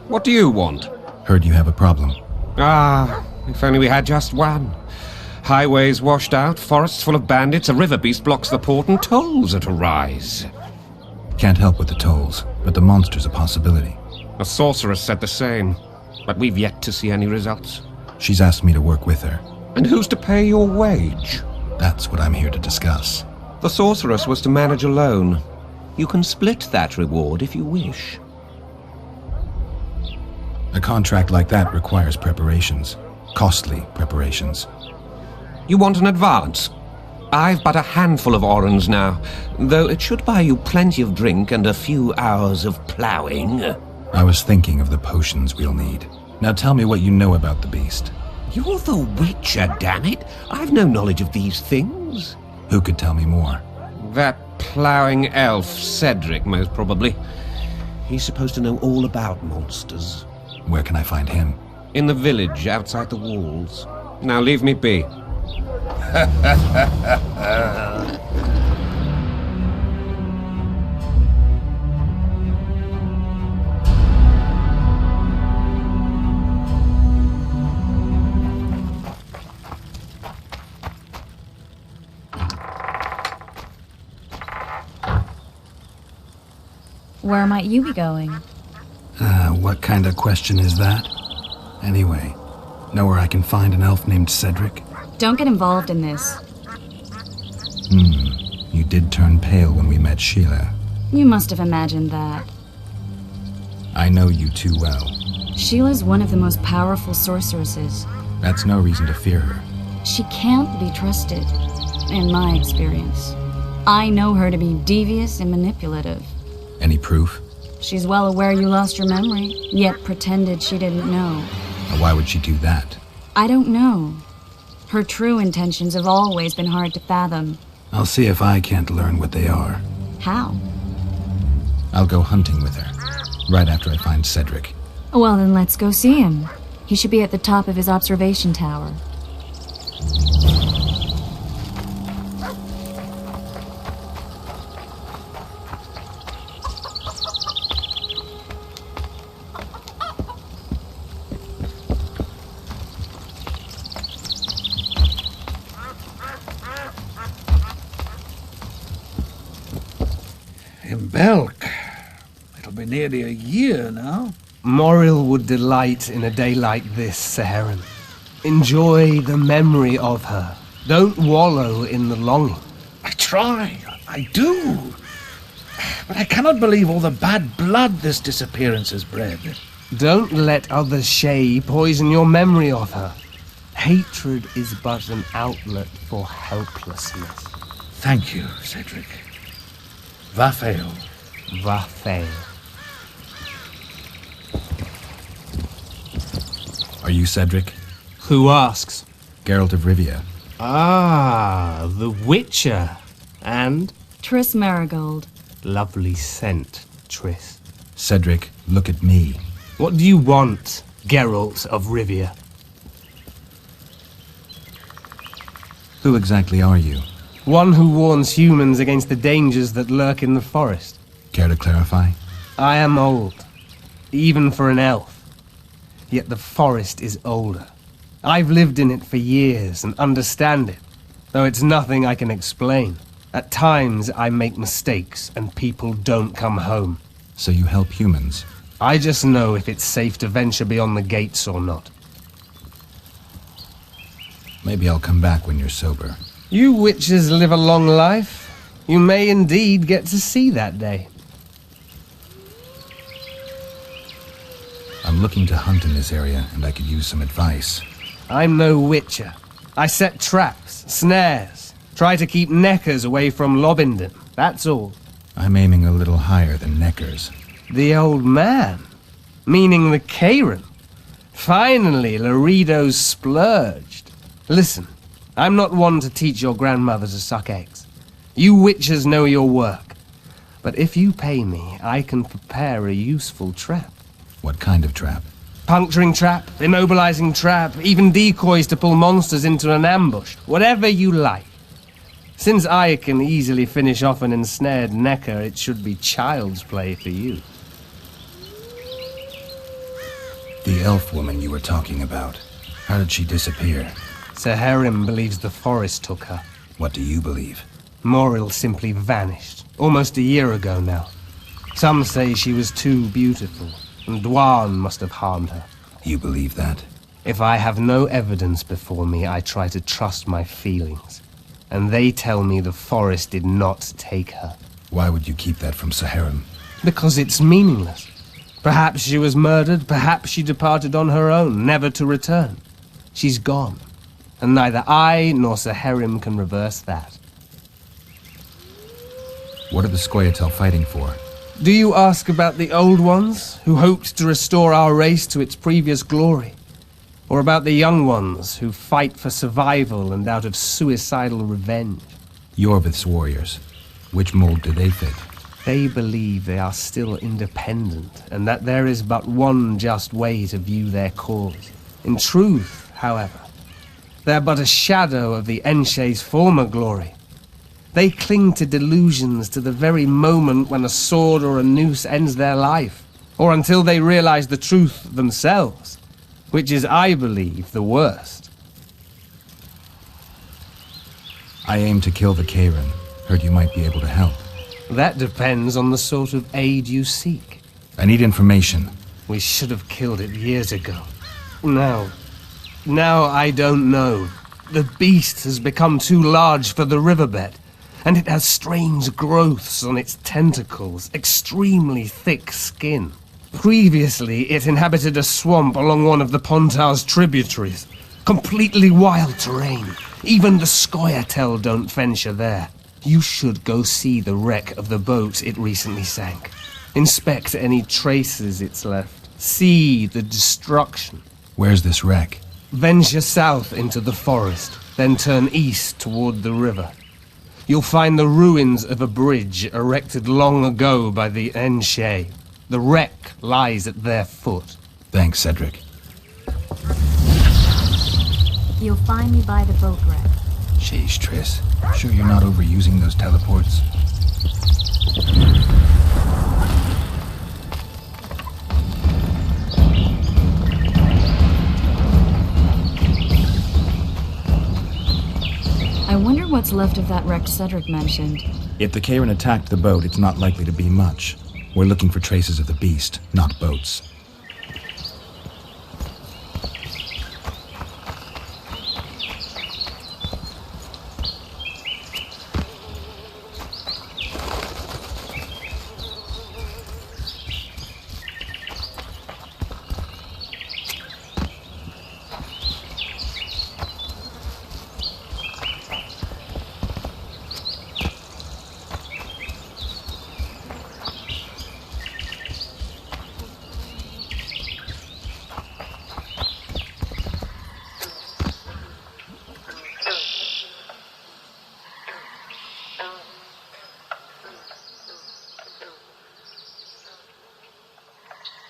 What do you want? Heard you have a problem. Ah, if only we had just one. Highways washed out, forests full of bandits, a river beast blocks the port, and tolls at a rise. Can't help with the tolls, but the monster's a possibility. A sorceress said the same, but we've yet to see any results. She's asked me to work with her. And who's to pay your wage? That's what I'm here to discuss. The sorceress was to manage alone. You can split that reward if you wish. A contract like that requires preparations. Costly preparations. You want an advance? I've but a handful of orans now, though it should buy you plenty of drink and a few hours of ploughing. I was thinking of the potions we'll need. Now tell me what you know about the beast. You're the Witcher, damn it! I've no knowledge of these things. Who could tell me more? That ploughing elf, Cedric, most probably. He's supposed to know all about monsters. Where can I find him? In the village, outside the walls. Now leave me be. Where might you be going? What kind of question is that? Anyway, know where I can find an elf named Cedric? Don't get involved in this. You did turn pale when we met Sheila. You must have imagined that. I know you too well. Sheila's one of the most powerful sorceresses. That's no reason to fear her. She can't be trusted, in my experience. I know her to be devious and manipulative. Any proof? She's well aware you lost your memory, yet pretended she didn't know. Why would she do that? I don't know. Her true intentions have always been hard to fathom. I'll see if I can't learn what they are. How? I'll go hunting with her, right after I find Cedric. Well, then let's go see him. He should be at the top of his observation tower. In Belk. It'll be nearly a year now. Moril would delight in a day like this, Sir Heron. Enjoy the memory of her. Don't wallow in the longing. I try. I do. But I cannot believe all the bad blood this disappearance has bred. Don't let other Shay poison your memory of her. Hatred is but an outlet for helplessness. Thank you, Cedric. Vafael. Vafael. Are you Cedric? Who asks? Geralt of Rivia. Ah, the Witcher. And? Triss Marigold. Lovely scent, Triss. Cedric, look at me. What do you want, Geralt of Rivia? Who exactly are you? One who warns humans against the dangers that lurk in the forest. Care to clarify? I am old, even for an elf. Yet the forest is older. I've lived in it for years and understand it, though it's nothing I can explain. At times I make mistakes and people don't come home. So you help humans? I just know if it's safe to venture beyond the gates or not. Maybe I'll come back when you're sober. You witches live a long life. You may indeed get to see that day. I'm looking to hunt in this area, and I could use some advice. I'm no witcher. I set traps, snares, try to keep neckers away from Lobindon, that's all. I'm aiming a little higher than Neckers. The old man? Meaning the Kayran? Finally, Laredo's splurged. Listen, I'm not one to teach your grandmother to suck eggs. You witchers know your work. But if you pay me, I can prepare a useful trap. What kind of trap? Puncturing trap, immobilizing trap, even decoys to pull monsters into an ambush. Whatever you like. Since I can easily finish off an ensnared necker, it should be child's play for you. The elf woman you were talking about. How did she disappear? Saharim believes the forest took her. What do you believe? Moril simply vanished, almost a year ago now. Some say she was too beautiful, and Dwan must have harmed her. You believe that? If I have no evidence before me, I try to trust my feelings. And they tell me the forest did not take her. Why would you keep that from Saharim? Because it's meaningless. Perhaps she was murdered, perhaps she departed on her own, never to return. She's gone, and neither I nor Saharim can reverse that. What are the scoia'tael fighting for? Do you ask about the old ones, who hoped to restore our race to its previous glory? Or about the young ones, who fight for survival and out of suicidal revenge? Iorveth's warriors. Which mold do they fit? They believe they are still independent, and that there is but one just way to view their cause. In truth, however, they're but a shadow of the Enshe's former glory. They cling to delusions to the very moment when a sword or a noose ends their life, or until they realize the truth themselves, which is, I believe, the worst. I aim to kill the Kayran. Heard you might be able to help. That depends on the sort of aid you seek. I need information. We should have killed it years ago. Now I don't know. The beast has become too large for the riverbed, and it has strange growths on its tentacles, extremely thick skin. Previously, it inhabited a swamp along one of the Pontar's tributaries. Completely wild terrain. Even the scoia'tael don't venture there. You should go see the wreck of the boat it recently sank. Inspect any traces it's left. See the destruction. Where's this wreck? Venture south into the forest, then turn east toward the river. You'll find the ruins of a bridge erected long ago by the Enshe. The wreck lies at their foot. Thanks, Cedric. You'll find me by the boat wreck. Sheesh, Triss. Sure you're not overusing those teleports? I wonder what's left of that wreck Cedric mentioned. If the Kayran attacked the boat, it's not likely to be much. We're looking for traces of the beast, not boats.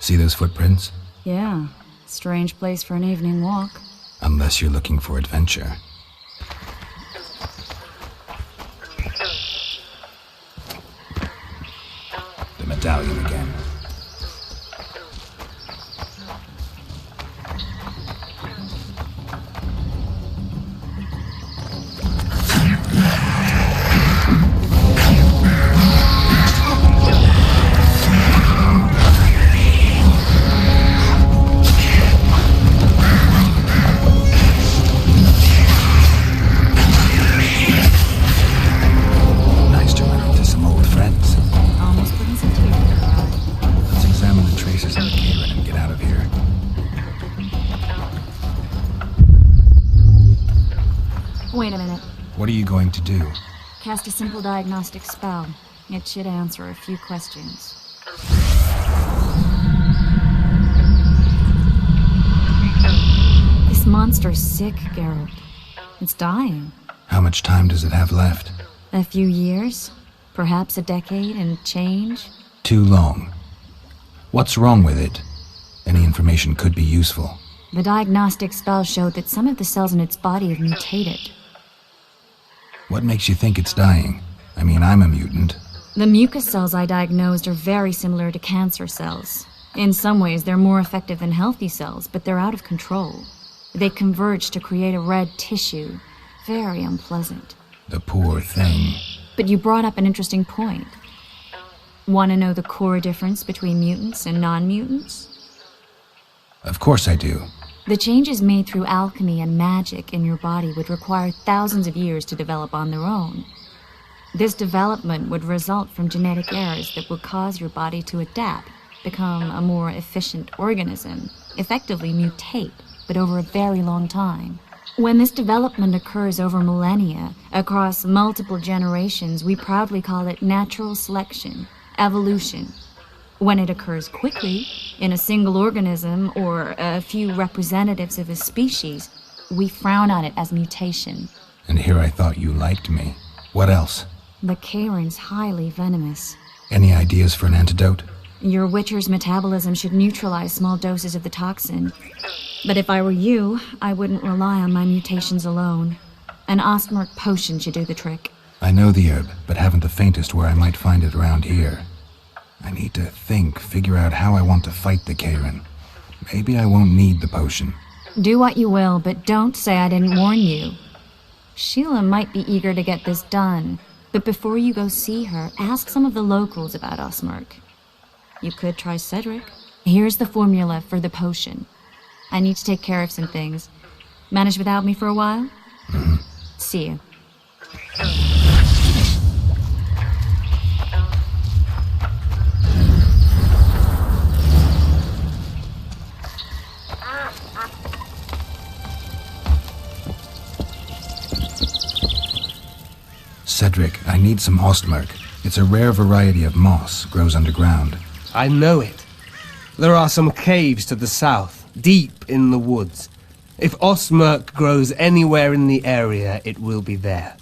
See those footprints? Yeah, strange place for an evening walk. Unless you're looking for adventure. The medallion again. Wait a minute. What are you going to do? Cast a simple diagnostic spell. It should answer a few questions. This monster's sick, Geralt. It's dying. How much time does it have left? A few years? Perhaps a decade and change? Too long. What's wrong with it? Any information could be useful. The diagnostic spell showed that some of the cells in its body have mutated. What makes you think it's dying? I mean, I'm a mutant. The mucus cells I diagnosed are very similar to cancer cells. In some ways, they're more effective than healthy cells, but they're out of control. They converge to create a red tissue. Very unpleasant. The poor thing. But you brought up an interesting point. Want to know the core difference between mutants and non-mutants? Of course I do. The changes made through alchemy and magic in your body would require thousands of years to develop on their own. This development would result from genetic errors that would cause your body to adapt, become a more efficient organism, effectively mutate, but over a very long time. When this development occurs over millennia, across multiple generations, we proudly call it natural selection, evolution. When it occurs quickly, in a single organism or a few representatives of a species, we frown on it as mutation. And here I thought you liked me. What else? The Kayran's highly venomous. Any ideas for an antidote? Your Witcher's metabolism should neutralize small doses of the toxin. But if I were you, I wouldn't rely on my mutations alone. An Ostmurk potion should do the trick. I know the herb, but haven't the faintest where I might find it around here. I need to figure out how I want to fight the Kayran. Maybe I won't need the potion. Do what you will, but don't say I didn't warn you. Sheila might be eager to get this done, but before you go see her, ask some of the locals about Ostmurk. You could try Cedric. Here's the formula for the potion. I need to take care of some things. Manage without me for a while? Mm-hmm. See you. Cedric, I need some Ostmurk. It's a rare variety of moss, grows underground. I know it. There are some caves to the south, deep in the woods. If Ostmurk grows anywhere in the area, it will be there.